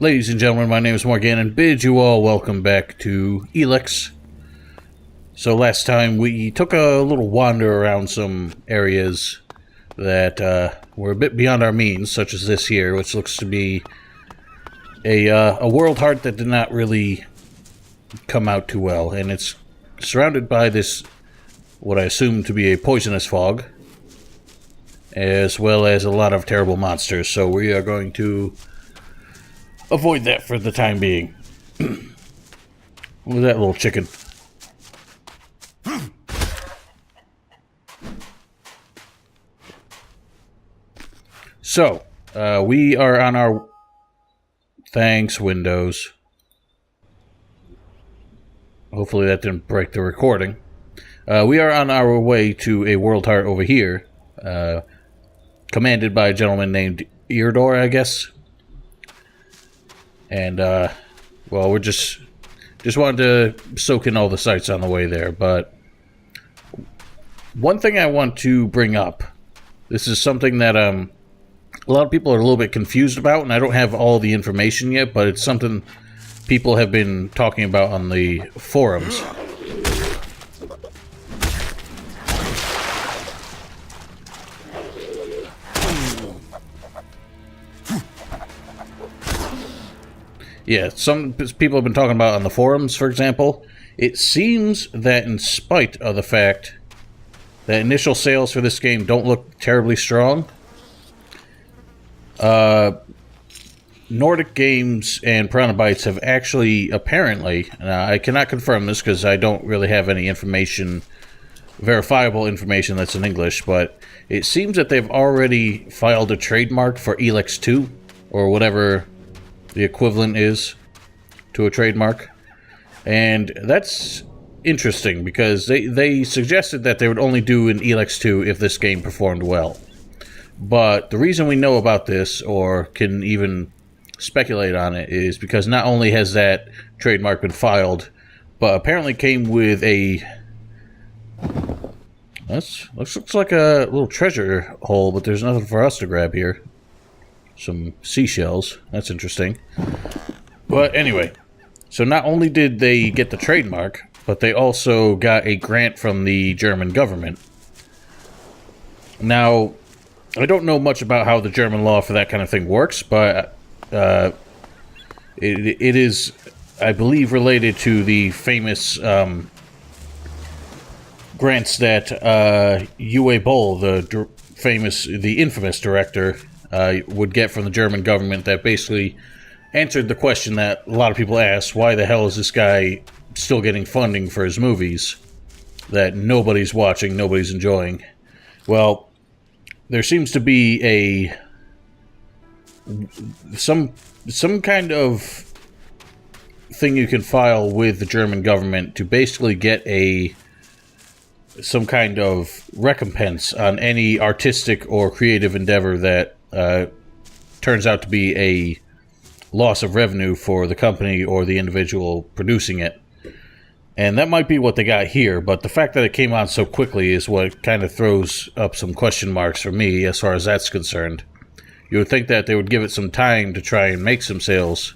Ladies and gentlemen, my name is Morgan and bid you all welcome back to Elex. So last time we took a little wander around some areas that were a bit beyond our means, such as this here, which looks to be a world heart that did not really come out too well. And it's surrounded by this, what I assume to be a poisonous fog, as well as a lot of terrible monsters. So we are going to avoid that for the time being. Look at that little chicken. So, we are on our... Thanks, Windows. Hopefully that didn't break the recording. We are on our way to a world heart over here, commanded by a gentleman named Irdor, I guess. And, well, we're just wanted to soak in all the sights on the way there, but one thing I want to bring up, this is something that, a lot of people are a little bit confused about, and I don't have all the information yet, but it's something people have been talking about on the forums. Yeah, some people have been talking about on the forums, for example. It seems that in spite of the fact that initial sales for this game don't look terribly strong, Nordic Games and Piranha Bytes have actually, apparently, I cannot confirm this because I don't really have any information, verifiable information that's in English, but it seems that they've already filed a trademark for Elex 2, or whatever the equivalent is to a trademark. And that's interesting because they suggested that they would only do an Elex 2 if this game performed well. But the reason we know about this, or can even speculate on it, is because not only has that trademark been filed, but apparently came with a... looks like a little treasure hole, but there's nothing for us to grab here. Some seashells. That's interesting. But anyway, so not only did they get the trademark, but they also got a grant from the German government. Now, I don't know much about how the German law for that kind of thing works, but it is, I believe, related to the famous grants that Uwe Boll, the infamous director, would get from the German government, that basically answered the question that a lot of people ask: why the hell is this guy still getting funding for his movies that nobody's watching, nobody's enjoying? Well, there seems to be some kind of thing you can file with the German government to basically get some kind of recompense on any artistic or creative endeavor that turns out to be a loss of revenue for the company or the individual producing it. And that might be what they got here, but the fact that it came out so quickly is what kind of throws up some question marks for me as far as that's concerned. You would think that they would give it some time to try and make some sales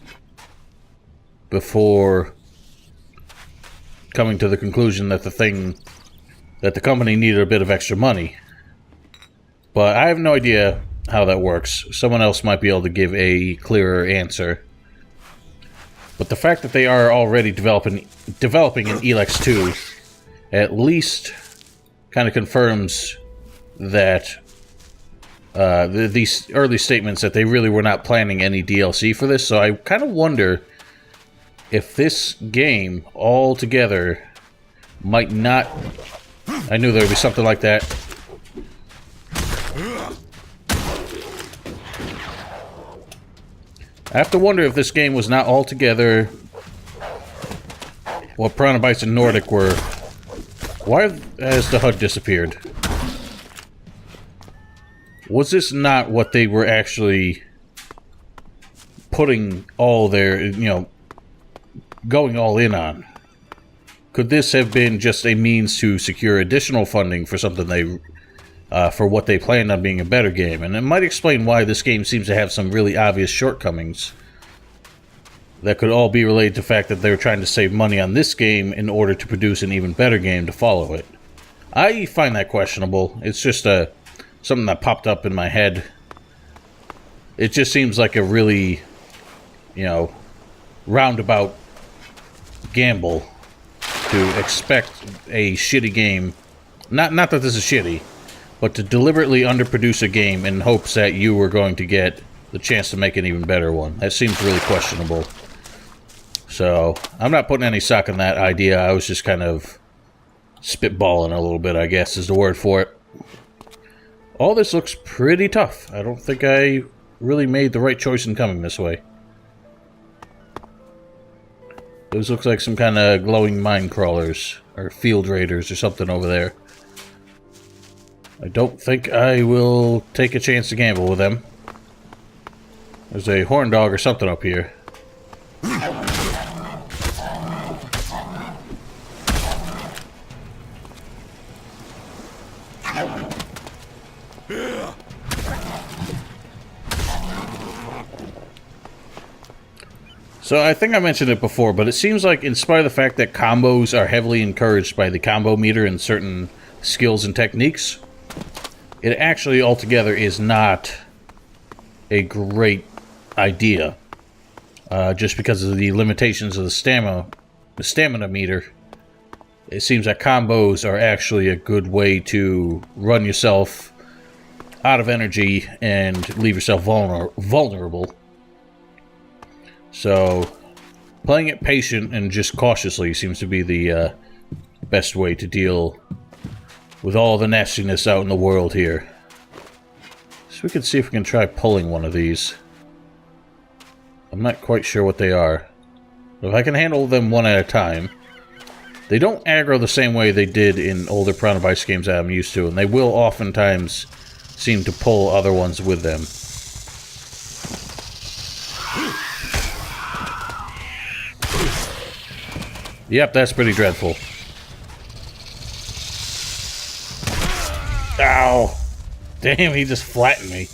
before coming to the conclusion that the company needed a bit of extra money. But I have no idea how that works. Someone else might be able to give a clearer answer. But the fact that they are already developing an Elex 2 at least kind of confirms that these early statements that they really were not planning any DLC for this. So I kind of wonder if this game altogether might not... I knew there would be something like that. I have to wonder if this game was not altogether what Piranha Bytes and Nordic were. Why has the HUD disappeared? Was this not what they were actually putting all their, going all in on? Could this have been just a means to secure additional funding for something for what they planned on being a better game? And it might explain why this game seems to have some really obvious shortcomings that could all be related to the fact that they were trying to save money on this game in order to produce an even better game to follow it. I find that questionable. It's just something that popped up in my head. It just seems like a really, you know, roundabout gamble to expect a shitty game. Not that this is shitty, but to deliberately underproduce a game in hopes that you were going to get the chance to make an even better one. That seems really questionable. So, I'm not putting any stock in that idea. I was just kind of spitballing a little bit, I guess, is the word for it. All this looks pretty tough. I don't think I really made the right choice in coming this way. Those looks like some kind of glowing mine crawlers, or field raiders, or something over there. I don't think I will take a chance to gamble with them. There's a horn dog or something up here. So I think I mentioned it before, but it seems like in spite of the fact that combos are heavily encouraged by the combo meter in certain skills and techniques, it actually altogether is not a great idea. Just because of the limitations of the stamina meter, it seems that combos are actually a good way to run yourself out of energy and leave yourself vulnerable. So, playing it patient and just cautiously seems to be the best way to deal with all the nastiness out in the world here. So we can see if we can try pulling one of these. I'm not quite sure what they are. But if I can handle them one at a time. They don't aggro the same way they did in older Piranha Bytes games that I'm used to, and they will oftentimes seem to pull other ones with them. Yep, that's pretty dreadful. Ow! Damn, he just flattened me.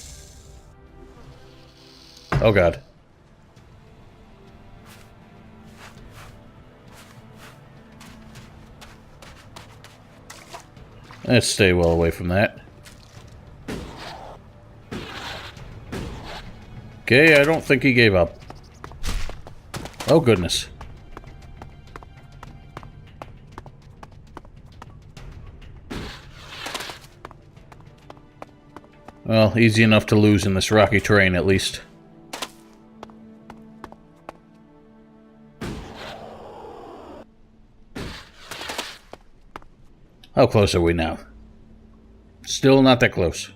Oh god. Let's stay well away from that. Okay, I don't think he gave up. Oh goodness. Well, easy enough to lose in this rocky terrain, at least. How close are we now? Still not that close.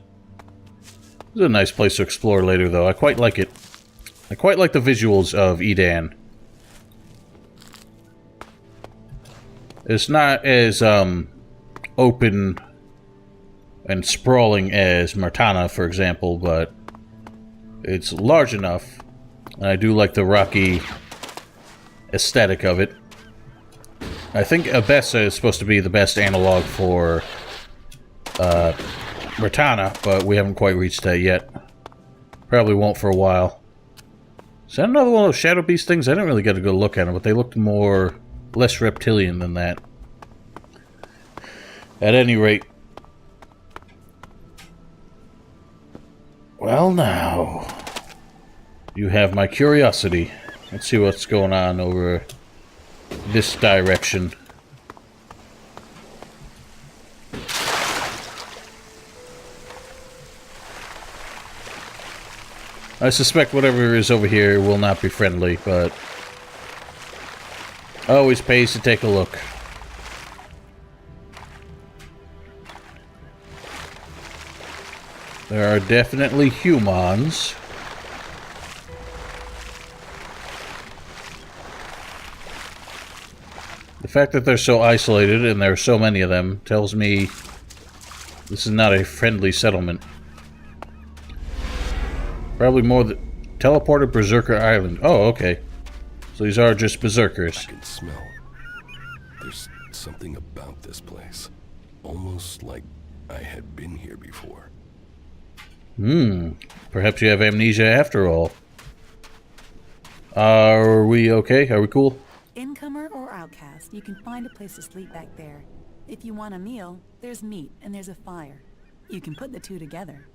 This is a nice place to explore later, though. I quite like it. I quite like the visuals of Edan. It's not as, open and sprawling as Martana, for example, but it's large enough, and I do like the rocky aesthetic of it. I think Abessa is supposed to be the best analog for Martana, but we haven't quite reached that yet. Probably won't for a while. Is that another one of those Shadow Beast things? I didn't really get a good look at them, but they looked less reptilian than that. At any rate, well, now, you have my curiosity. Let's see what's going on over this direction. I suspect whatever is over here will not be friendly, but always pays to take a look. There are definitely humans. The fact that they're so isolated and there are so many of them tells me this is not a friendly settlement. Probably more the teleported Berserker Island. Oh, okay. So these are just Berserkers. I can smell. There's something about this place. Almost like I had been here before. Perhaps you have amnesia after all. Are we okay? Are we cool? Incomer or outcast, you can find a place to sleep back there. If you want a meal, there's meat and there's a fire. You can put the two together.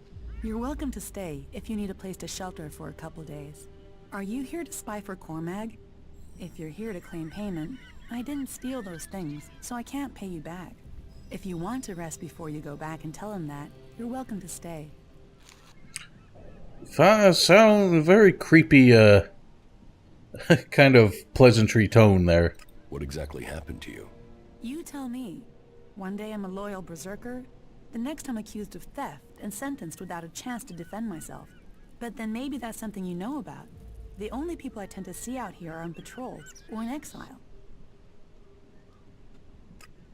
You're welcome to stay if you need a place to shelter for a couple days. Are you here to spy for Cormag? If you're here to claim payment, I didn't steal those things, so I can't pay you back. If you want to rest before you go back and tell him that, you're welcome to stay. Sound very creepy, kind of pleasantry tone there. What exactly happened to you? You tell me. One day I'm a loyal berserker, the next I'm accused of theft and sentenced without a chance to defend myself. But then maybe that's something you know about. The only people I tend to see out here are on patrol or in exile.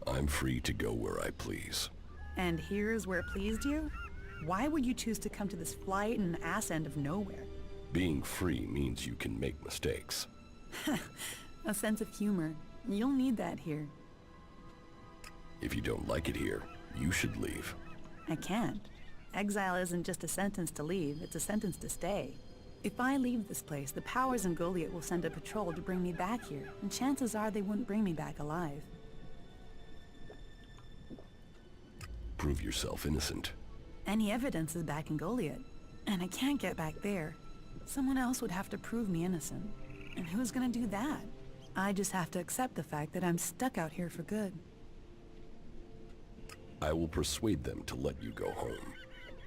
I'm free to go where I please. And here's where it pleased you? Why would you choose to come to this flight and ass end of nowhere? Being free means you can make mistakes. A sense of humor. You'll need that here. If you don't like it here, you should leave. I can't. Exile isn't just a sentence to leave, it's a sentence to stay. If I leave this place, the powers in Goliath will send a patrol to bring me back here, and chances are they wouldn't bring me back alive. Prove yourself innocent. Any evidence is back in Goliath, and I can't get back there. Someone else would have to prove me innocent. And who's gonna do that? I just have to accept the fact that I'm stuck out here for good. I will persuade them to let you go home.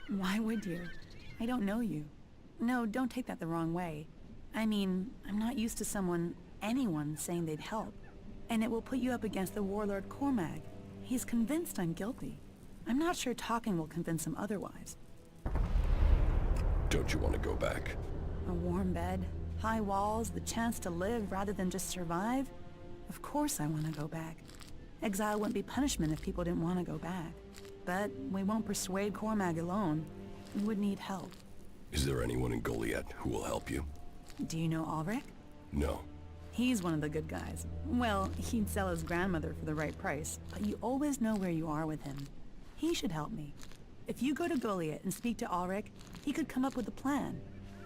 Why would you? I don't know you. No, don't take that the wrong way. I mean, I'm not used to anyone saying they'd help. And it will put you up against the warlord Cormag. He's convinced I'm guilty. I'm not sure talking will convince him otherwise. Don't you want to go back? A warm bed, high walls, the chance to live rather than just survive? Of course I want to go back. Exile wouldn't be punishment if people didn't want to go back. But we won't persuade Cormag alone. We would need help. Is there anyone in Goliath who will help you? Do you know Ulrich? No. He's one of the good guys. Well, he'd sell his grandmother for the right price, but you always know where you are with him. He should help me. If you go to Goliath and speak to Ulrich, he could come up with a plan.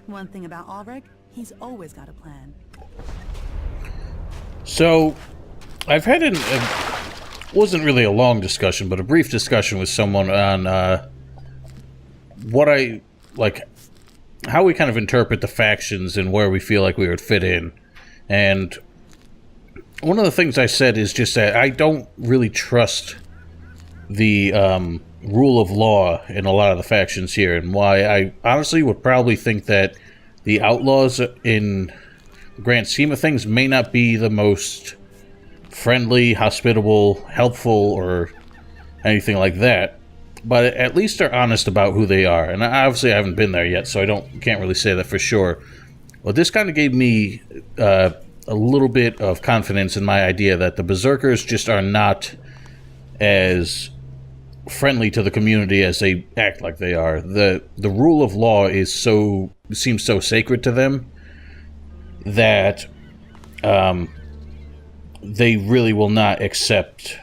One thing about Ulrich, he's always got a plan. So, I've had wasn't really a long discussion, but a brief discussion with someone on how we kind of interpret the factions and where we feel like we would fit in. And one of the things I said is just that I don't really trust the rule of law in a lot of the factions here, and why I honestly would probably think that the outlaws in the grand scheme of things may not be the most friendly, hospitable, helpful, or anything like that, but at least they're honest about who they are. And obviously I haven't been there yet, so can't really say that for sure. Well, this kind of gave me a little bit of confidence in my idea that the Berserkers just are not as friendly to the community as they act like they are. The rule of law seems so sacred to them that they really will not accept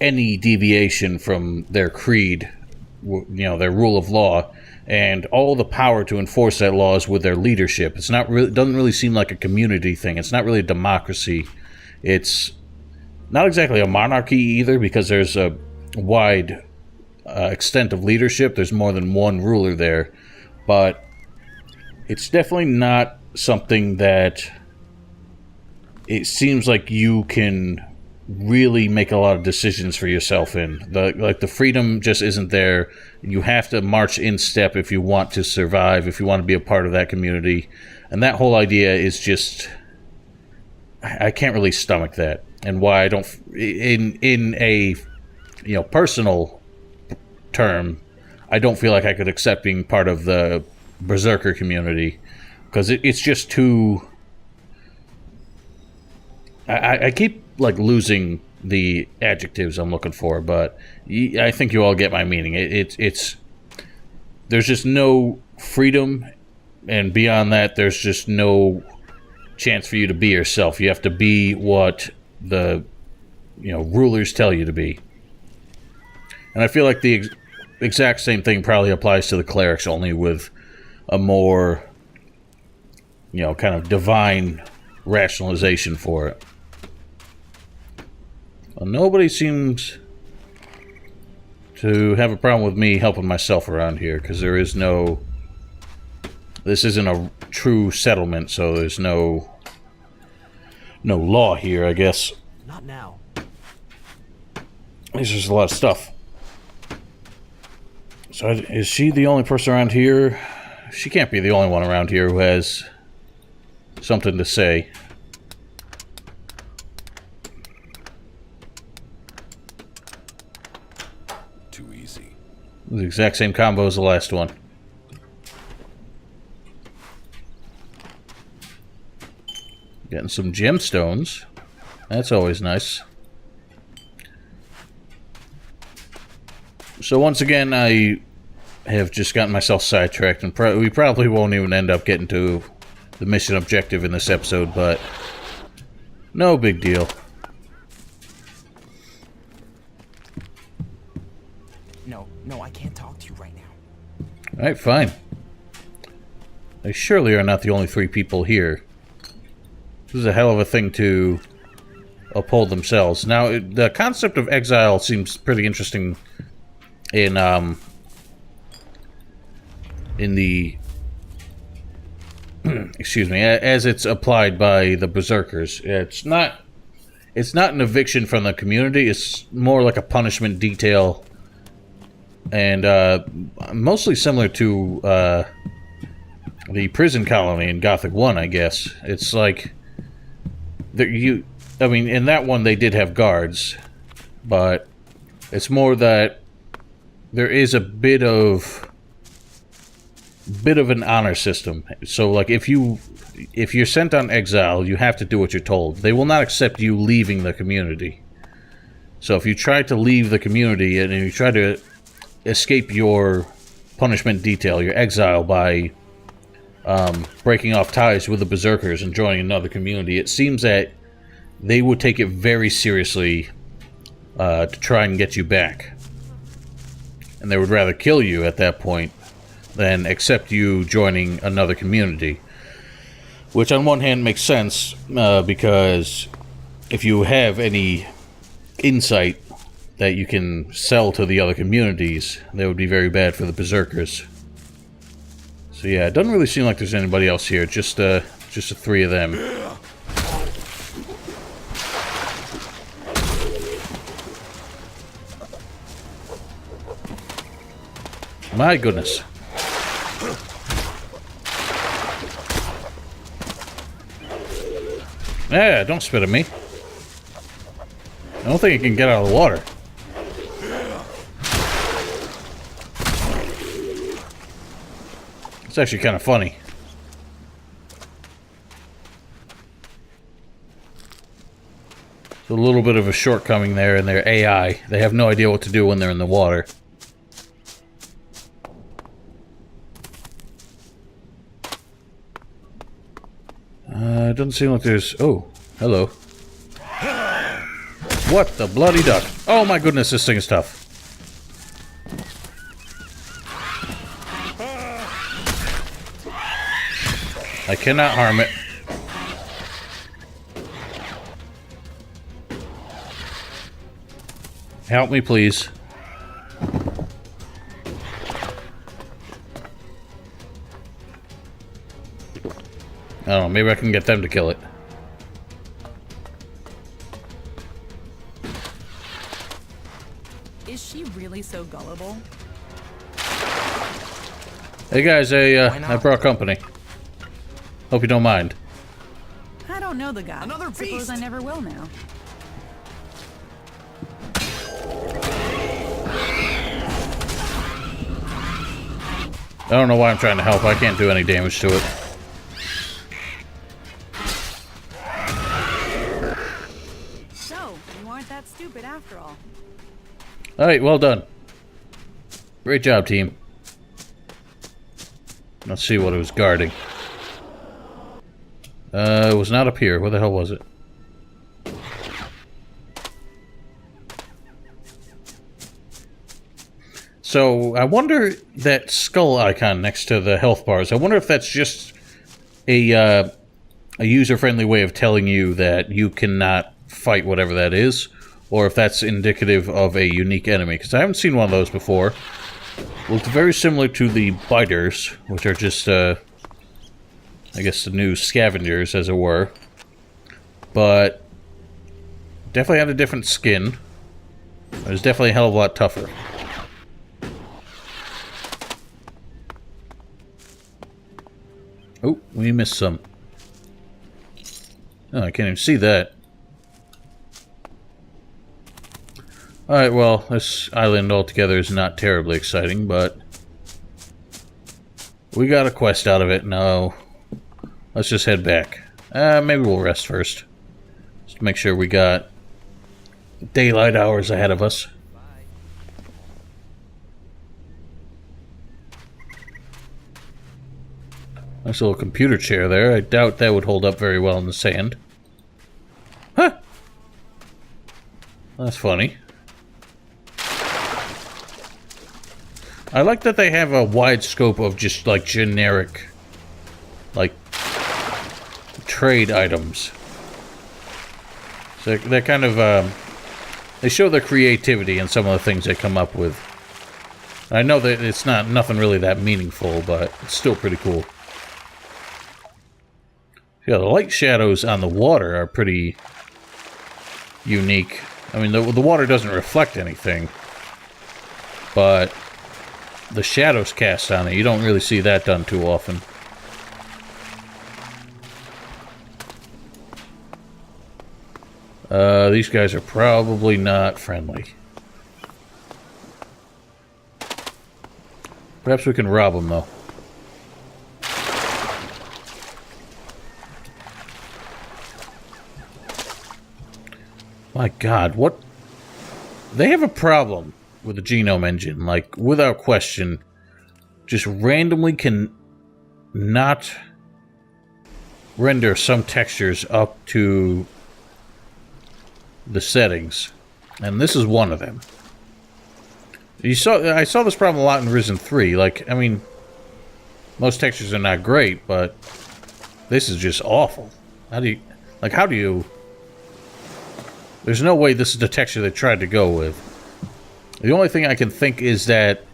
any deviation from their creed, their rule of law, and all the power to enforce that law is with their leadership. It doesn't really seem like a community thing. It's not really a democracy. It's not exactly a monarchy either, because there's a wide extent of leadership. There's more than one ruler there, but it's definitely not something that it seems like you can really make a lot of decisions for yourself in. The freedom just isn't there. You have to march in step if you want to survive, if you want to be a part of that community. And that whole idea is just, I can't really stomach that. And why I don't, in a personal term, I don't feel like I could accept being part of the Berserker community, because it's just too. I keep losing the adjectives I'm looking for, but I think you all get my meaning. It's there's just no freedom, and beyond that, there's just no chance for you to be yourself. You have to be what the rulers tell you to be. And I feel like the exact same thing probably applies to the clerics, only with a more you know, kind of divine rationalization for it. Well, nobody seems to have a problem with me helping myself around here, because there is no... This isn't a true settlement, so there's no law here, I guess. Not now. There's just a lot of stuff. So is she the only person around here? She can't be the only one around here who has something to say. Too easy. The exact same combo as the last one. Getting some gemstones. That's always nice. So once again, I have just gotten myself sidetracked, and we probably won't even end up getting to the mission objective in this episode, but no big deal. No, I can't talk to you right now. Alright, fine. They surely are not the only 3 people here. This is a hell of a thing to uphold themselves. Now, the concept of exile seems pretty interesting in the excuse me, as it's applied by the Berserkers. It's not an eviction from the community. It's more like a punishment detail, and mostly similar to the prison colony in Gothic 1, I guess. It's like I mean, in that one they did have guards, but it's more that there is a bit of an honor system. So, like, if you're sent on exile, you have to do what you're told. They will not accept you leaving the community. So, if you try to leave the community and you try to escape your punishment detail, your exile, by breaking off ties with the Berserkers and joining another community, it seems that they would take it very seriously to try and get you back. And they would rather kill you at that point than accept you joining another community. Which on one hand makes sense, because if you have any insight that you can sell to the other communities, that would be very bad for the Berserkers. So yeah, it doesn't really seem like there's anybody else here, just the 3 of them. My goodness. Yeah, don't spit at me. I don't think it can get out of the water. It's actually kind of funny. It's a little bit of a shortcoming there in their AI. They have no idea what to do when they're in the water. It doesn't seem like there's... Oh, hello. What the bloody duck? Oh my goodness, this thing is tough. I cannot harm it. Help me, please. I don't know, maybe I can get them to kill it. Is she really so gullible? Hey guys, I brought company. Hope you don't mind. I don't know the guy. Another Suppose beast! I never will now. I don't know why I'm trying to help. I can't do any damage to it. So, you aren't that stupid after all. Alright, well done. Great job, team. Let's see what it was guarding. It was not up here. Where the hell was it? So, I wonder that skull icon next to the health bars. I wonder if that's just a user-friendly way of telling you that you cannot fight whatever that is, or if that's indicative of a unique enemy, because I haven't seen one of those before. Looked very similar to the biters, which are just, I guess the new scavengers, as it were. But definitely had a different skin. It was definitely a hell of a lot tougher. Oh, we missed some. Oh, I can't even see that. Alright, well, this island altogether is not terribly exciting, but we got a quest out of it. No. Let's just head back. Maybe we'll rest first. Just to make sure we got daylight hours ahead of us. Nice little computer chair there. I doubt that would hold up very well in the sand. Huh! That's funny. I like that they have a wide scope of just, like, generic, like, trade items. So they're kind of, they show their creativity in some of the things they come up with. I know that it's nothing really that meaningful, but it's still pretty cool. Yeah, the light shadows on the water are pretty unique. I mean, the water doesn't reflect anything, but the shadows cast on it, you don't really see that done too often. These guys are probably not friendly. Perhaps we can rob them, though. My God, what? They have a problem with the genome engine, like, without question. Just randomly can not render some textures up to the settings. And this is one of them. I saw this problem a lot in Risen 3. Like, I mean, most textures are not great, but this is just awful. How do you... There's no way this is the texture they tried to go with. The only thing I can think is that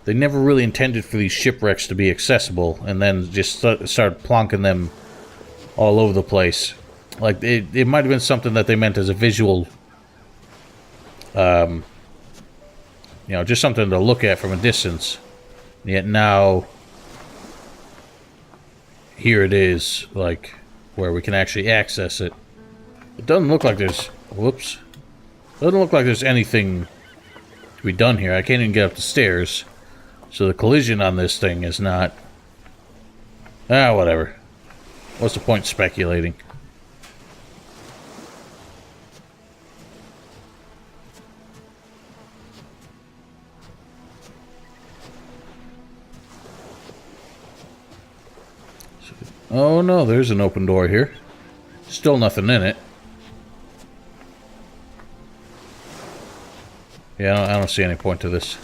they never really intended for these shipwrecks to be accessible, and then just started plonking them all over the place. Like, it might have been something that they meant as a visual, you know, just something to look at from a distance. Yet now, here it is, like, where we can actually access it. It doesn't look like there's... Whoops. Doesn't look like there's anything to be done here. I can't even get up the stairs. So the collision on this thing is not... Ah, whatever. What's the point speculating? Oh no, there's an open door here. Still nothing in it. Yeah, I don't see any point to this.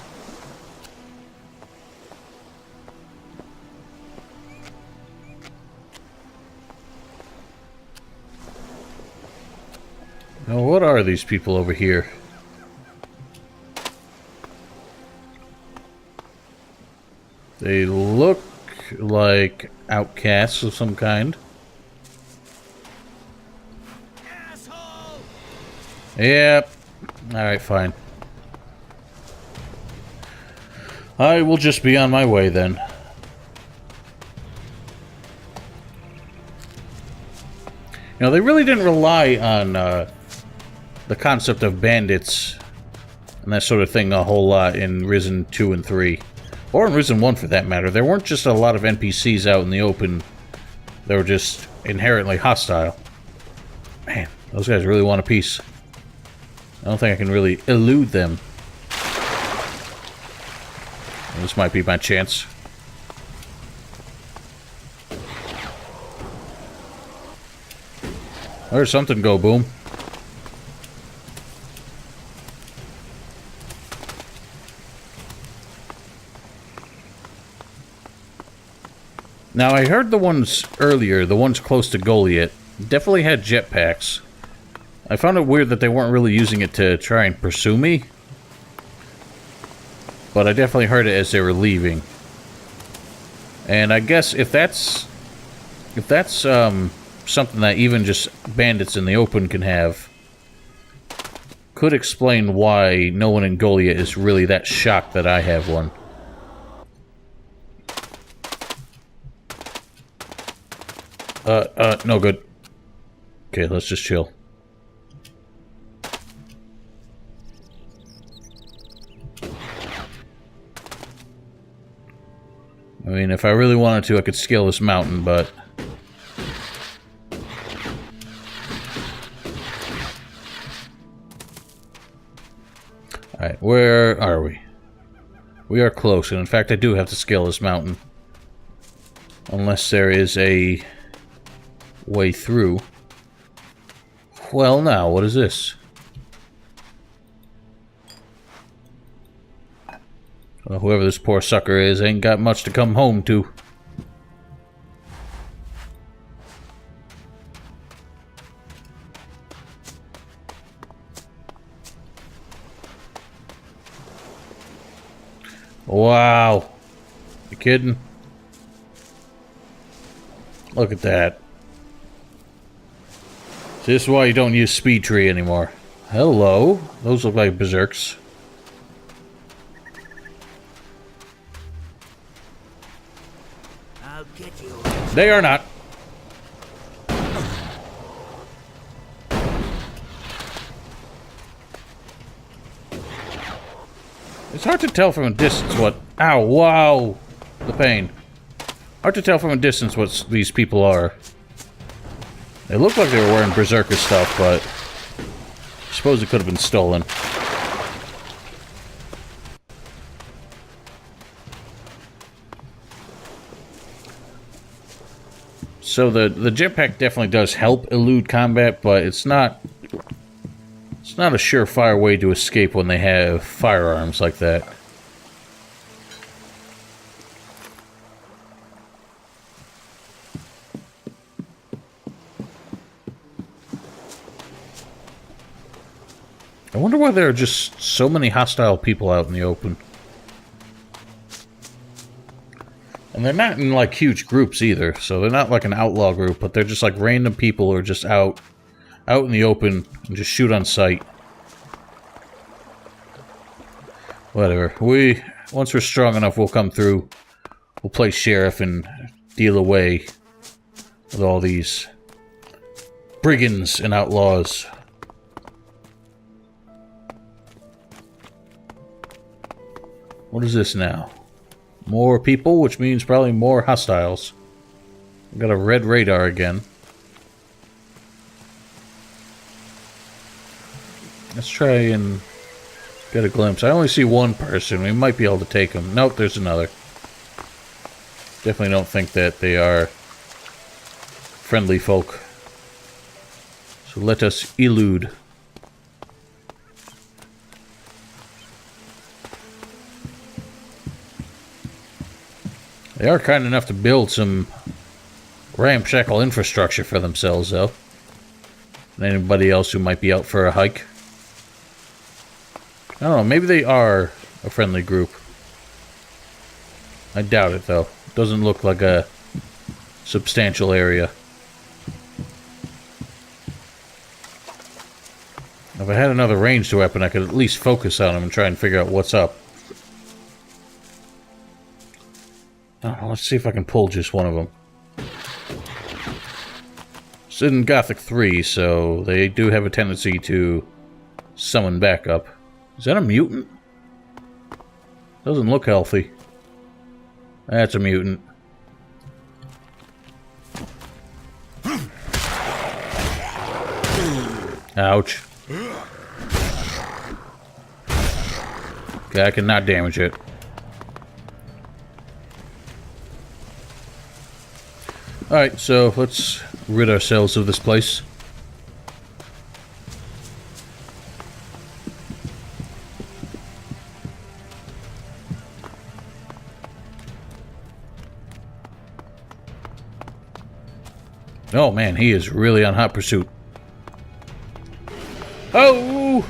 Now, what are these people over here? They look like outcasts of some kind. Asshole! Yep. Alright, fine. I will just be on my way then. You know, they really didn't rely on the concept of bandits and that sort of thing a whole lot in Risen 2 and 3. Or in Risen 1 for that matter. There weren't just a lot of NPCs out in the open. They were just inherently hostile. Man, those guys really want a piece. I don't think I can really elude them. This might be my chance. There's something go boom. Now, I heard the ones earlier, the ones close to Goliath, definitely had jetpacks. I found it weird that they weren't really using it to try and pursue me. But I definitely heard it as they were leaving. And I guess if that's something that even just bandits in the open can have, could explain why no one in Goliath is really that shocked that I have one. No good. Okay, let's just chill. I mean, if I really wanted to, I could scale this mountain, but... Alright, where are we? We are close, and in fact I do have to scale this mountain. Unless there is a way through. Well now, what is this? Well, whoever this poor sucker is ain't got much to come home to. Wow. You kidding? Look at that. See, this is why you don't use speed tree anymore. Hello. Those look like berserks. I'll get you. They are not. It's hard to tell from a distance what... Ow, wow! The pain. Hard to tell from a distance what these people are. They look like they were wearing Berserker stuff, but... I suppose it could have been stolen. So the jetpack definitely does help elude combat, but it's not... It's not a surefire way to escape when they have firearms like that. I wonder why there are just so many hostile people out in the open. And they're not in, like, huge groups either, so they're not like an outlaw group, but they're just like random people who are just out in the open and just shoot on sight. Whatever. Once we're strong enough, we'll come through. We'll play sheriff and deal away with all these brigands and outlaws. What is this now? More people, which means probably more hostiles. We've got a red radar again. Let's try and get a glimpse. I only see one person. We might be able to take him. Nope, there's another. Definitely don't think that they are friendly folk. So let us elude. They are kind enough to build some ramshackle infrastructure for themselves, though. And anybody else who might be out for a hike. I don't know, maybe they are a friendly group. I doubt it, though. Doesn't look like a substantial area. If I had another ranged weapon, I could at least focus on them and try and figure out what's up. I don't know, let's see if I can pull just one of them. It's in Gothic 3, so they do have a tendency to summon backup. Is that a mutant? Doesn't look healthy. That's a mutant. Ouch. Okay, I cannot damage it. Alright, so let's rid ourselves of this place. Oh man, he is really on hot pursuit. Oh!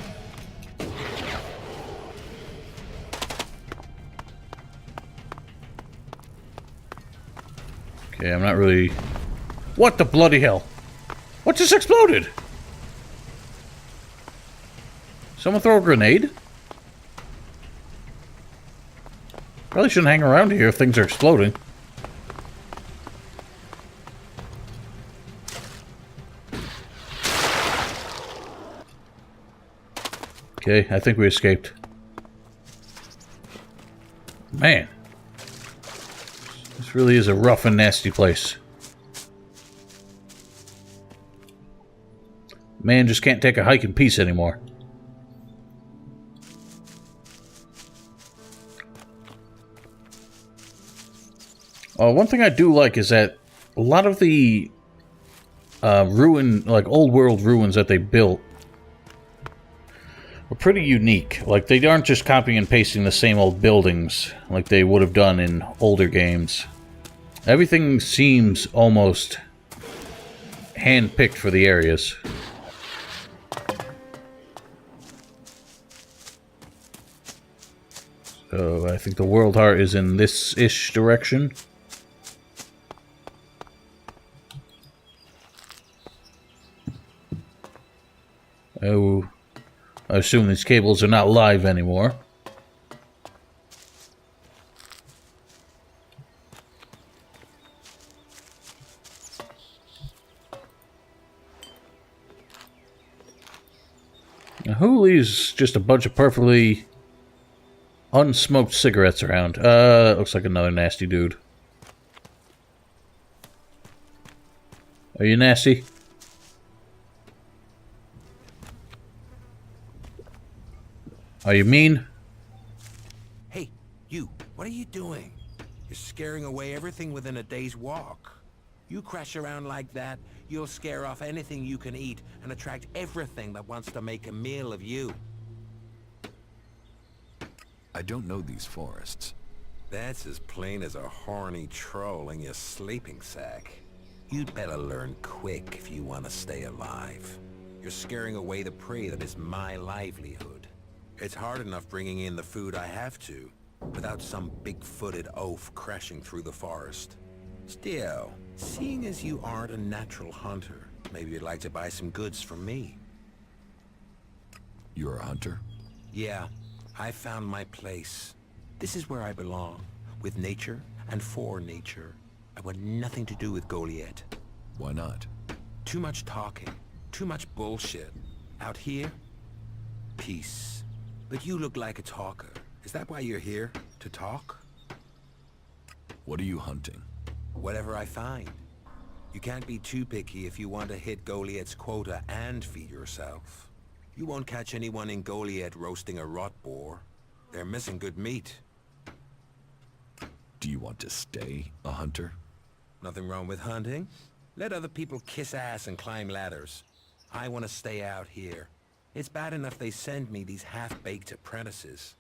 Okay, I'm not really... What the bloody hell? What just exploded? Someone throw a grenade? Probably shouldn't hang around here if things are exploding. Okay, I think we escaped. Man. This really is a rough and nasty place. Man just can't take a hike in peace anymore. One thing I do like is that a lot of the old world ruins that they built are pretty unique. Like, they aren't just copying and pasting the same old buildings like they would have done in older games. Everything seems almost hand-picked for the areas. So I think the World Heart is in this-ish direction. Oh, I assume these cables are not live anymore. Now, who leaves just a bunch of perfectly unsmoked cigarettes around? Looks like another nasty dude. Are you nasty? Are you mean? Hey, you, what are you doing? You're scaring away everything within a day's walk. You crash around like that, you'll scare off anything you can eat and attract everything that wants to make a meal of you. I don't know these forests. That's as plain as a horny troll in your sleeping sack. You'd better learn quick if you want to stay alive. You're scaring away the prey that is my livelihood. It's hard enough bringing in the food I have to, without some big-footed oaf crashing through the forest. Still, seeing as you aren't a natural hunter, maybe you'd like to buy some goods from me. You're a hunter? Yeah, I found my place. This is where I belong, with nature and for nature. I want nothing to do with Goliath. Why not? Too much talking, too much bullshit. Out here, peace. But you look like a talker. Is that why you're here? To talk? What are you hunting? Whatever I find. You can't be too picky if you want to hit Goliath's quota and feed yourself. You won't catch anyone in Goliath roasting a rot boar. They're missing good meat. Do you want to stay a hunter? Nothing wrong with hunting. Let other people kiss ass and climb ladders. I want to stay out here. It's bad enough they send me these half-baked apprentices.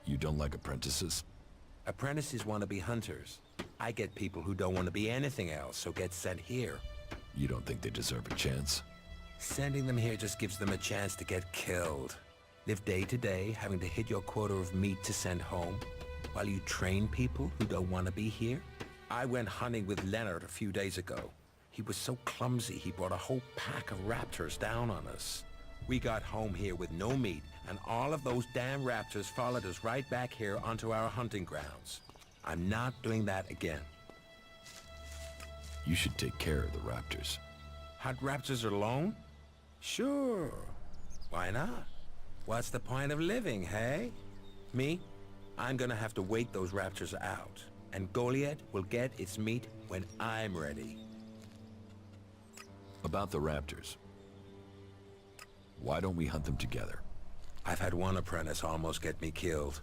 You don't like apprentices? Apprentices want to be hunters. I get people who don't want to be anything else, so get sent here. You don't think they deserve a chance? Sending them here just gives them a chance to get killed. Live day to day, having to hit your quota of meat to send home, while you train people who don't want to be here. I went hunting with Leonard a few days ago. He was so clumsy, he brought a whole pack of raptors down on us. We got home here with no meat, and all of those damn raptors followed us right back here onto our hunting grounds. I'm not doing that again. You should take care of the raptors. Hunt raptors alone? Sure. Why not? What's the point of living, hey? Me? I'm gonna have to wait those raptors out, and Goliath will get its meat when I'm ready. About the raptors. Why don't we hunt them together? I've had one apprentice almost get me killed.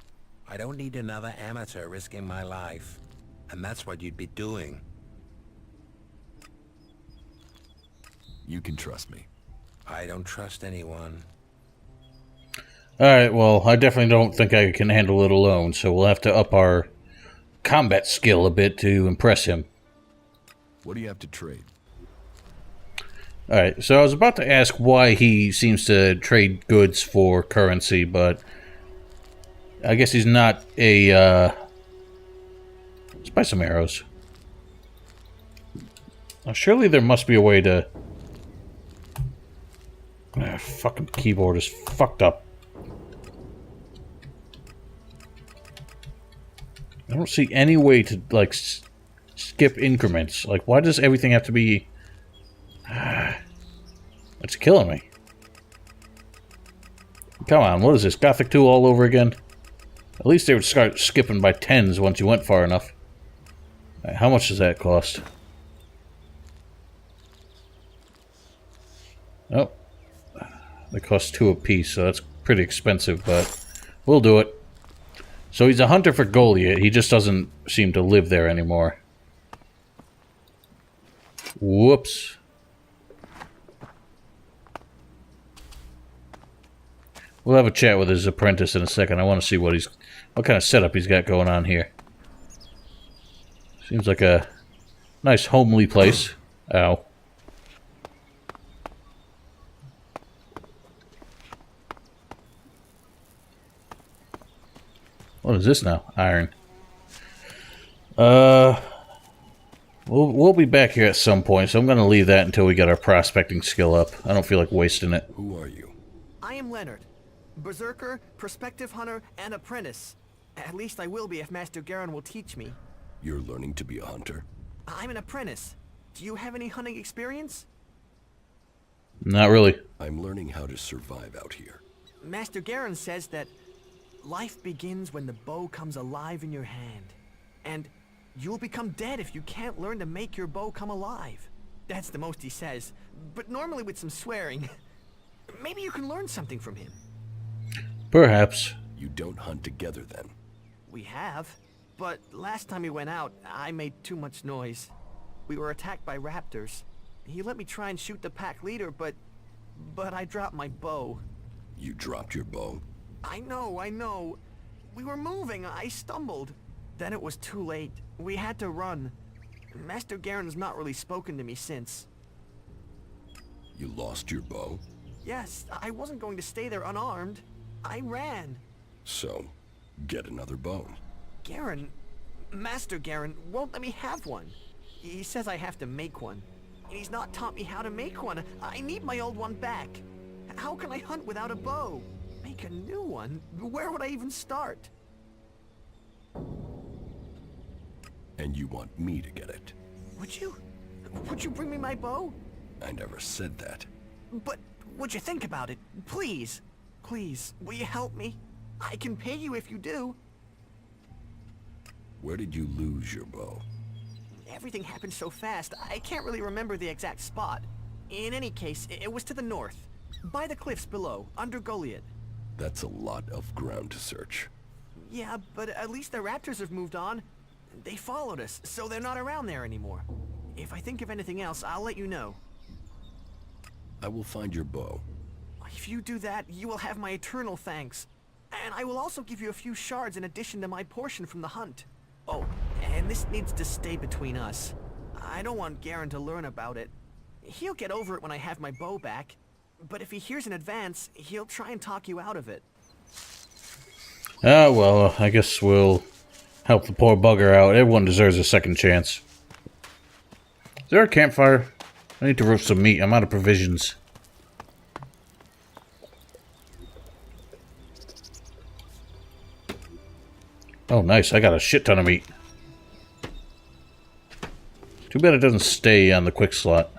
I don't need another amateur risking my life. And that's what you'd be doing. You can trust me. I don't trust anyone. Alright, well, I definitely don't think I can handle it alone, so we'll have to up our combat skill a bit to impress him. What do you have to trade? Alright, so I was about to ask why he seems to trade goods for currency, but I guess he's not a, let's buy some arrows. Now, surely there must be a way to... Ah, fucking keyboard is fucked up. I don't see any way to, like, skip increments. Like, why does everything have to be... It's killing me. Come on, what is this? Gothic 2 all over again? At least they would start skipping by tens once you went far enough. Right, how much does that cost? Oh. They cost 2 apiece, so that's pretty expensive, but we'll do it. So he's a hunter for Goliath. He just doesn't seem to live there anymore. Whoops. We'll have a chat with his apprentice in a second. I want to see what kind of setup he's got going on here. Seems like a nice homely place. Ow. What is this now? Iron. We'll be back here at some point, so I'm going to leave that until we get our prospecting skill up. I don't feel like wasting it. Who are you? I am Leonard. Berserker, prospective hunter, and apprentice. At least I will be if Master Geron will teach me. You're learning to be a hunter? I'm an apprentice. Do you have any hunting experience? Not really. I'm learning how to survive out here. Master Geron says that life begins when the bow comes alive in your hand. And you'll become dead if you can't learn to make your bow come alive. That's the most he says, but normally with some swearing. Maybe you can learn something from him. Perhaps. You don't hunt together then? We have, but last time we went out, I made too much noise. We were attacked by raptors. He let me try and shoot the pack leader, but I dropped my bow. You dropped your bow? I know. We were moving, I stumbled. Then it was too late. We had to run. Master Geron's not really spoken to me since. You lost your bow? Yes, I wasn't going to stay there unarmed. I ran. So, get another bow. Geron, Master Geron, won't let me have one. He says I have to make one. And he's not taught me how to make one. I need my old one back. How can I hunt without a bow? Make a new one? Where would I even start? And you want me to get it? Would you? Would you bring me my bow? I never said that. But would you think about it? Please. Please, will you help me? I can pay you if you do. Where did you lose your bow? Everything happened so fast, I can't really remember the exact spot. In any case, it was to the north. By the cliffs below, under Goliath. That's a lot of ground to search. Yeah, but at least the raptors have moved on. They followed us, so they're not around there anymore. If I think of anything else, I'll let you know. I will find your bow. If you do that, you will have my eternal thanks. And I will also give you a few shards in addition to my portion from the hunt. Oh, and this needs to stay between us. I don't want Geron to learn about it. He'll get over it when I have my bow back. But if he hears in advance, he'll try and talk you out of it. Ah, well, I guess we'll help the poor bugger out. Everyone deserves a second chance. Is there a campfire? I need to roast some meat. I'm out of provisions. Oh, nice. I got a shit ton of meat. Too bad it doesn't stay on the quick slot.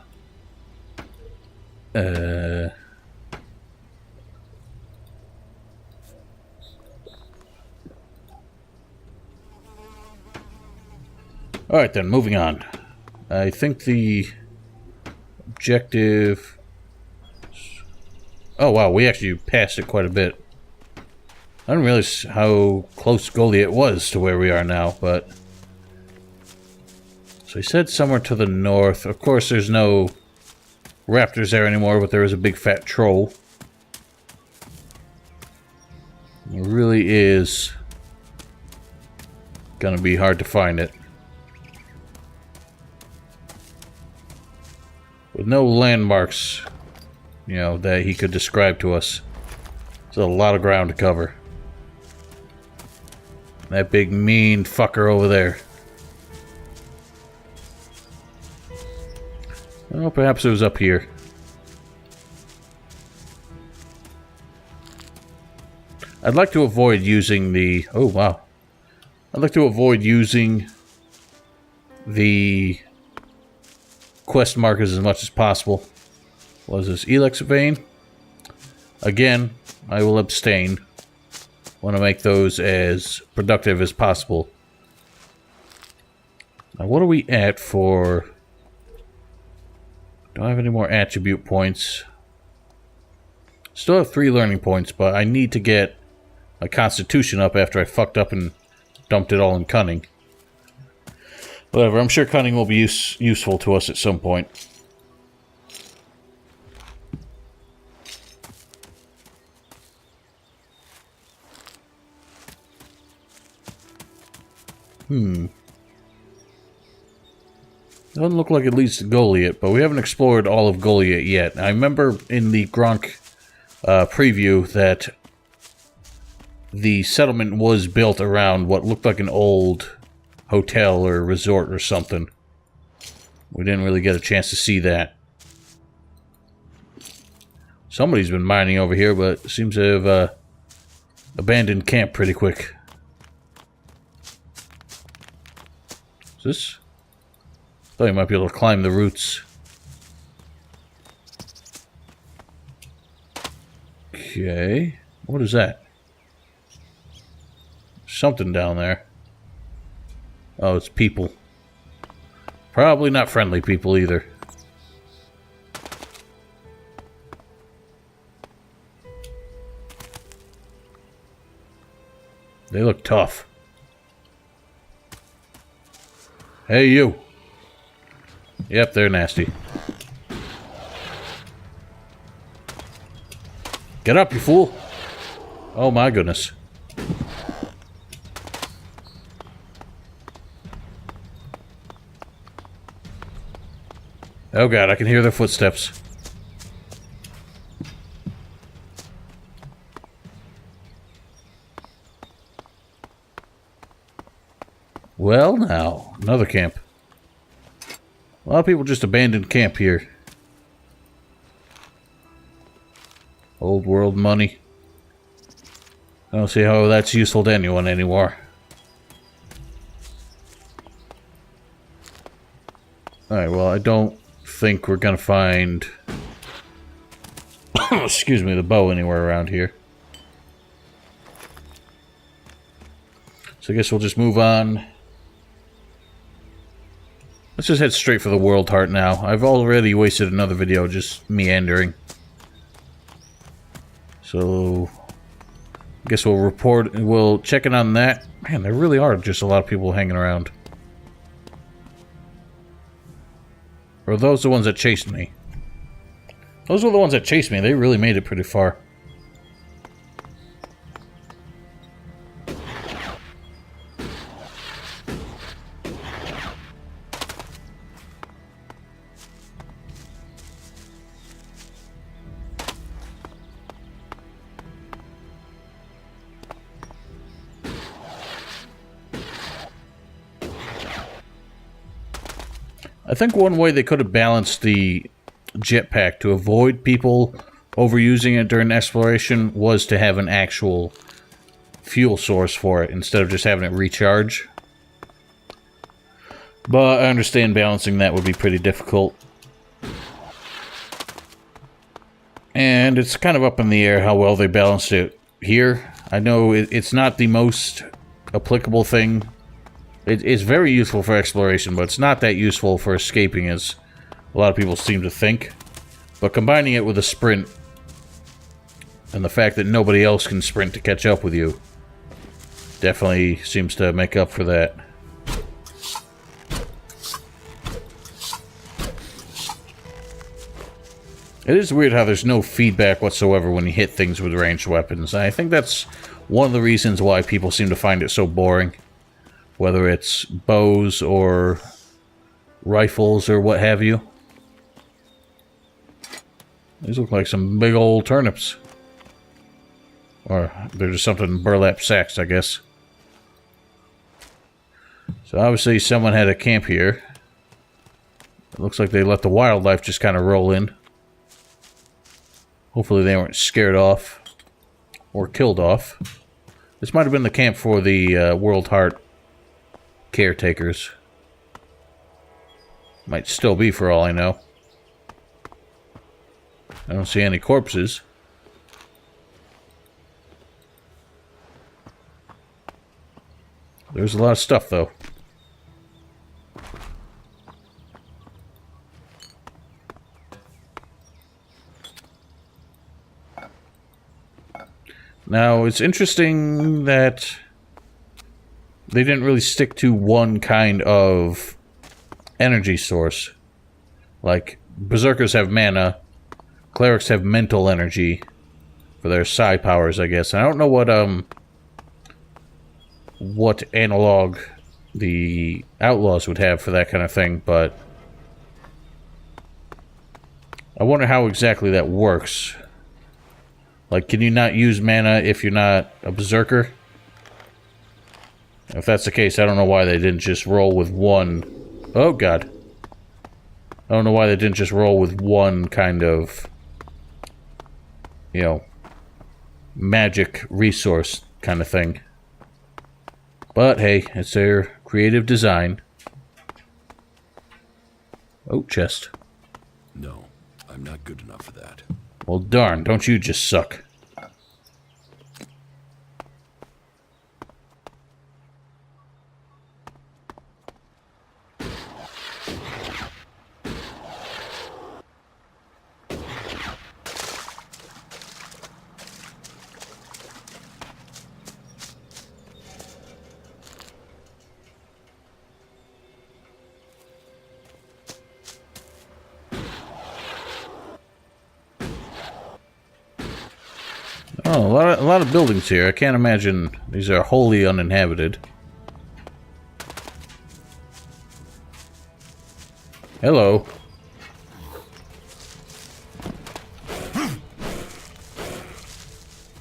Alright then, moving on. I think the objective... Oh wow, we actually passed it quite a bit. I didn't realize how close Goliath was to where we are now, but... So he said somewhere to the north. Of course, there's no raptors there anymore, but there is a big fat troll. It really is gonna be hard to find it. with no landmarks, you know, that he could describe to us. It's a lot of ground to cover. That big mean fucker over there. Well, perhaps it was up here. I'd like to avoid using the... Oh, wow. I'd like to avoid using the quest markers as much as possible. What is this? Elex vein? Again, I will abstain. Want to make those as productive as possible. Now, what are we at for... Don't have any more attribute points. Still have 3 learning points, but I need to get my constitution up after I fucked up and dumped it all in cunning. Whatever, I'm sure cunning will be useful to us at some point. Doesn't look like it leads to Goliath, but we haven't explored all of Goliath yet. I remember in the Gronk preview that the settlement was built around what looked like an old hotel or resort or something. We didn't really get a chance to see that. Somebody's been mining over here, but seems to have abandoned camp pretty quick. Is this? Thought you might be able to climb the roots. Okay. What is that? Something down there. Oh, it's people. Probably not friendly people either. They look tough. Hey, you. Yep, they're nasty. Get up, you fool. Oh my goodness. Oh god, I can hear their footsteps. Well now, another camp. A lot of people just abandoned camp here. Old world money. I don't see how that's useful to anyone anymore. Alright, well, I don't think we're gonna find... excuse me, the bow anywhere around here. So I guess we'll just move on. Let's just head straight for the World Heart now. I've already wasted another video just meandering. So... I guess we'll check in on that. Man, there really are just a lot of people hanging around. Or are those the ones that chased me? Those were the ones that chased me. They really made it pretty far. I think one way they could have balanced the jetpack to avoid people overusing it during exploration was to have an actual fuel source for it instead of just having it recharge. But I understand balancing that would be pretty difficult. And it's kind of up in the air how well they balanced it here. I know it's not the most applicable thing. It's very useful for exploration, but it's not that useful for escaping as a lot of people seem to think. But combining it with a sprint, and the fact that nobody else can sprint to catch up with you, definitely seems to make up for that. It is weird how there's no feedback whatsoever when you hit things with ranged weapons. I think that's one of the reasons why people seem to find it so boring. Whether it's bows or rifles or what have you. These look like some big old turnips. Or they're just something in burlap sacks, I guess. So obviously someone had a camp here. It looks like they let the wildlife just kind of roll in. Hopefully they weren't scared off or killed off. This might have been the camp for the World Heart caretakers. Might still be for all I know. I don't see any corpses. There's a lot of stuff, though. Now, it's interesting that they didn't really stick to one kind of energy source. Like, Berserkers have mana, Clerics have mental energy for their psi powers, I guess. And I don't know what analog the Outlaws would have for that kind of thing, but I wonder how exactly that works. Like, can you not use mana if you're not a Berserker? If that's the case, I don't know why they didn't just roll with one... Oh, God. I don't know why they didn't just roll with one kind of, you know, magic resource kind of thing. But, hey, it's their creative design. Oh, chest. No, I'm not good enough for that. Well, darn, don't you just suck. Oh, a lot of buildings here. I can't imagine these are wholly uninhabited. Hello.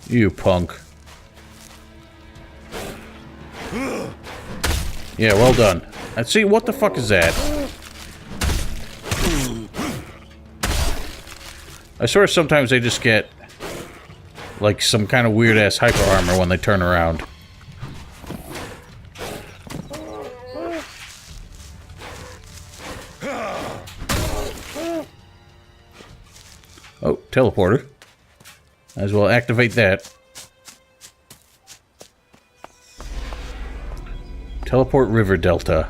You punk. Yeah, well done. And see, what the fuck is that? I swear sometimes they just get like some kind of weird-ass hyper armor when they turn around. Oh, teleporter. Might as well activate that. Teleport River Delta.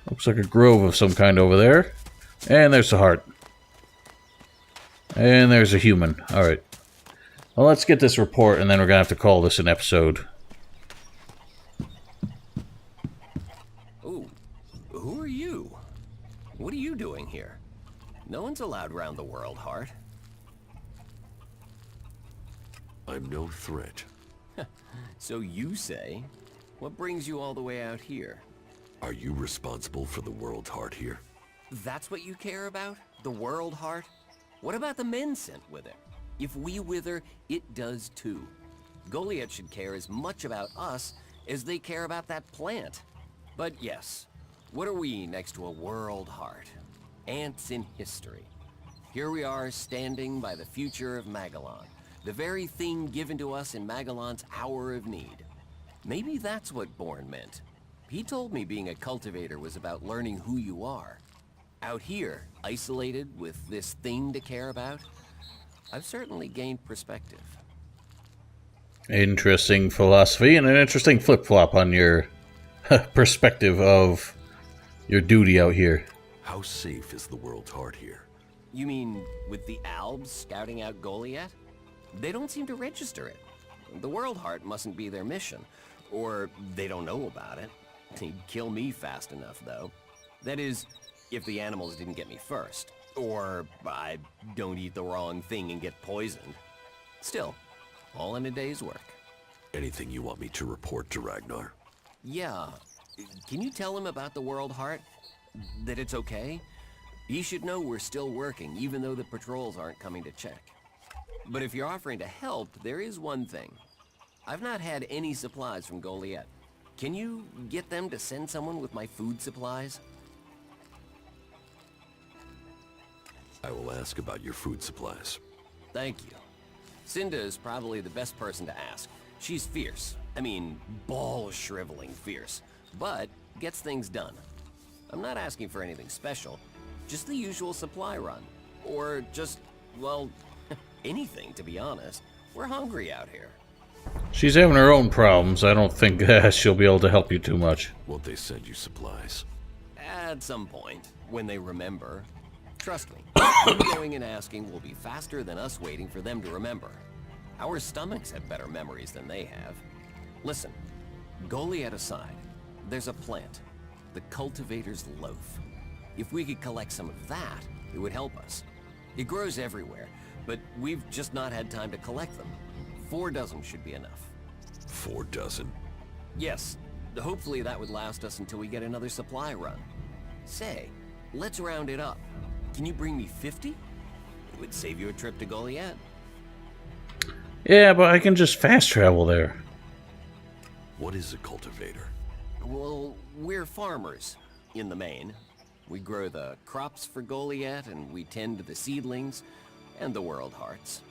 Looks like a grove of some kind over there. And there's the heart. And there's a human. Alright. Well, let's get this report, and then we're gonna have to call this an episode. Ooh. Who are you? What are you doing here? No one's allowed round the world, Heart. I'm no threat. So you say. What brings you all the way out here? Are you responsible for the World Heart here? That's what you care about? The world, Heart? What about the men sent with it? If we wither, it does too. Goliath should care as much about us as they care about that plant. But yes, what are we next to a world heart? Ants in history. Here we are standing by the future of Magellan, the very thing given to us in Magellan's hour of need. Maybe that's what Bourne meant. He told me being a cultivator was about learning who you are. Out here, isolated with this thing to care about, I've certainly gained perspective. Interesting philosophy and an interesting flip-flop on your perspective of your duty out here. How safe is the World Heart here? You mean with the Albs scouting out Goliath? They don't seem to register it. The World Heart mustn't be their mission, or they don't know about it. They'd kill me fast enough, though. That is, if the animals didn't get me first. Or I don't eat the wrong thing and get poisoned. Still, all in a day's work. Anything you want me to report to Ragnar? Yeah. Can you tell him about the World Heart? That it's okay? He should know we're still working, even though the patrols aren't coming to check. But if you're offering to help, there is one thing. I've not had any supplies from Goliath. Can you get them to send someone with my food supplies? I will ask about your food supplies. Thank you. Cinda is probably the best person to ask. She's fierce. I mean, ball-shriveling fierce. But gets things done. I'm not asking for anything special. Just the usual supply run. Or just, well, anything, to be honest. We're hungry out here. She's having her own problems. I don't think she'll be able to help you too much. Won't they send you supplies? At some point, when they remember. Trust me, you going and asking will be faster than us waiting for them to remember. Our stomachs have better memories than they have. Listen, Goliath aside, there's a plant. The Cultivator's Loaf. If we could collect some of that, it would help us. It grows everywhere, but we've just not had time to collect them. 4 dozen should be enough. 4 dozen? Yes, hopefully that would last us until we get another supply run. Say, let's round it up. Can you bring me 50? It would save you a trip to Goliath. Yeah, but I can just fast travel there. What is a cultivator? Well, we're farmers, in the main. We grow the crops for Goliath, and we tend to the seedlings and the world hearts.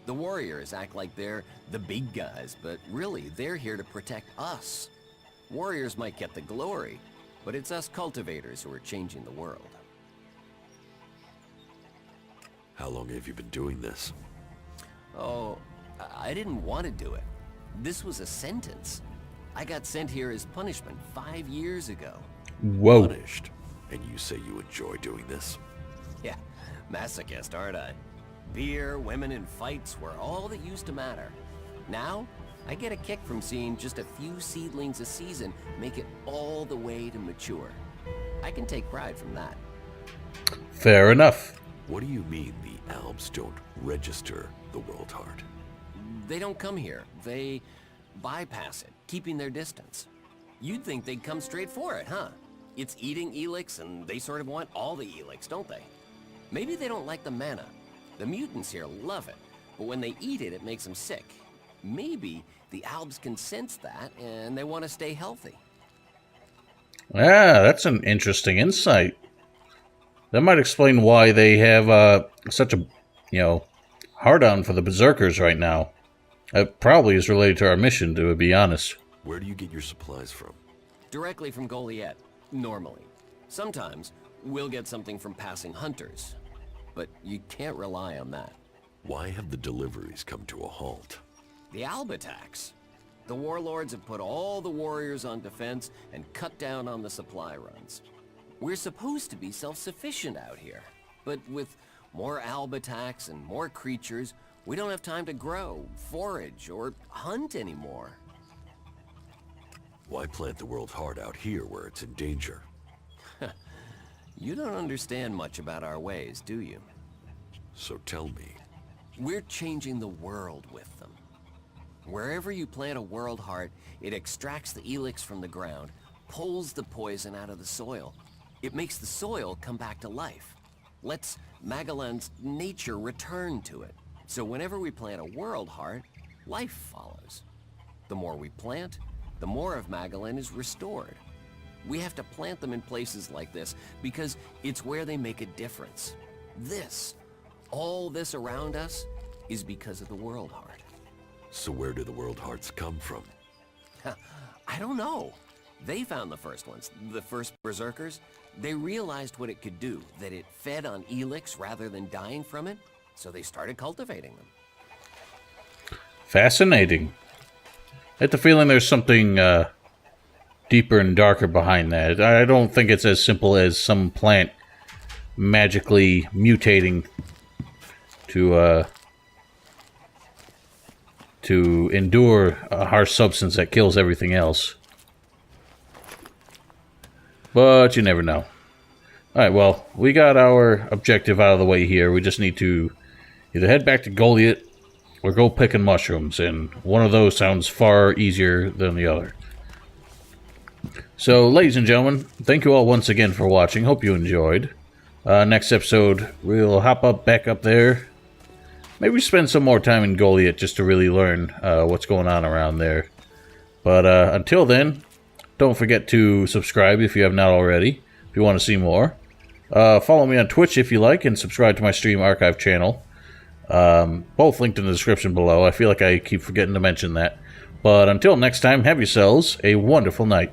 The warriors act like they're the big guys, but really, they're here to protect us. Warriors might get the glory, but it's us cultivators who are changing the world. How long have you been doing this? Oh, I didn't want to do it. This was a sentence. I got sent here as punishment 5 years ago. Whoa. Punished. And you say you enjoy doing this? Yeah, masochist, aren't I? Beer, women, and fights were all that used to matter. Now, I get a kick from seeing just a few seedlings a season make it all the way to mature. I can take pride from that. Fair enough. What do you mean the Albs don't register the World Heart? They don't come here. They bypass it, keeping their distance. You'd think they'd come straight for it, huh? It's eating Elex, and they sort of want all the Elex, don't they? Maybe they don't like the mana. The mutants here love it, but when they eat it, it makes them sick. Maybe the Albs can sense that, and they want to stay healthy. Ah, that's an interesting insight. That might explain why they have such a, hard-on for the Berserkers right now. It probably is related to our mission, to be honest. Where do you get your supplies from? Directly from Goliath, normally. Sometimes, we'll get something from passing hunters. But you can't rely on that. Why have the deliveries come to a halt? The Alb attacks. The warlords have put all the warriors on defense and cut down on the supply runs. We're supposed to be self-sufficient out here. But with more Alb attacks and more creatures, we don't have time to grow, forage, or hunt anymore. Why plant the World Heart out here where it's in danger? You don't understand much about our ways, do you? So tell me. We're changing the world with them. Wherever you plant a World Heart, it extracts the Elex from the ground, pulls the poison out of the soil. It makes the soil come back to life. Lets Magellan's nature return to it. So whenever we plant a World Heart, life follows. The more we plant, the more of Magellan is restored. We have to plant them in places like this because it's where they make a difference. All this around us, is because of the World Heart. So where do the World Hearts come from? I don't know. They found the first ones, the first Berserkers. They realized what it could do, that it fed on Elex rather than dying from it, so they started cultivating them. Fascinating. I get the feeling there's something deeper and darker behind that. I don't think it's as simple as some plant magically mutating to endure a harsh substance that kills everything else. But you never know. Alright, well, we got our objective out of the way here. We just need to either head back to Goliath or go picking mushrooms, and one of those sounds far easier than the other. So, ladies and gentlemen, thank you all once again for watching. Hope you enjoyed. Next episode, we'll hop back up there. Maybe spend some more time in Goliath just to really learn what's going on around there. But until then, don't forget to subscribe if you have not already, if you want to see more. Follow me on Twitch if you like, and subscribe to my Stream Archive channel. Both linked in the description below. I feel like I keep forgetting to mention that. But until next time, have yourselves a wonderful night.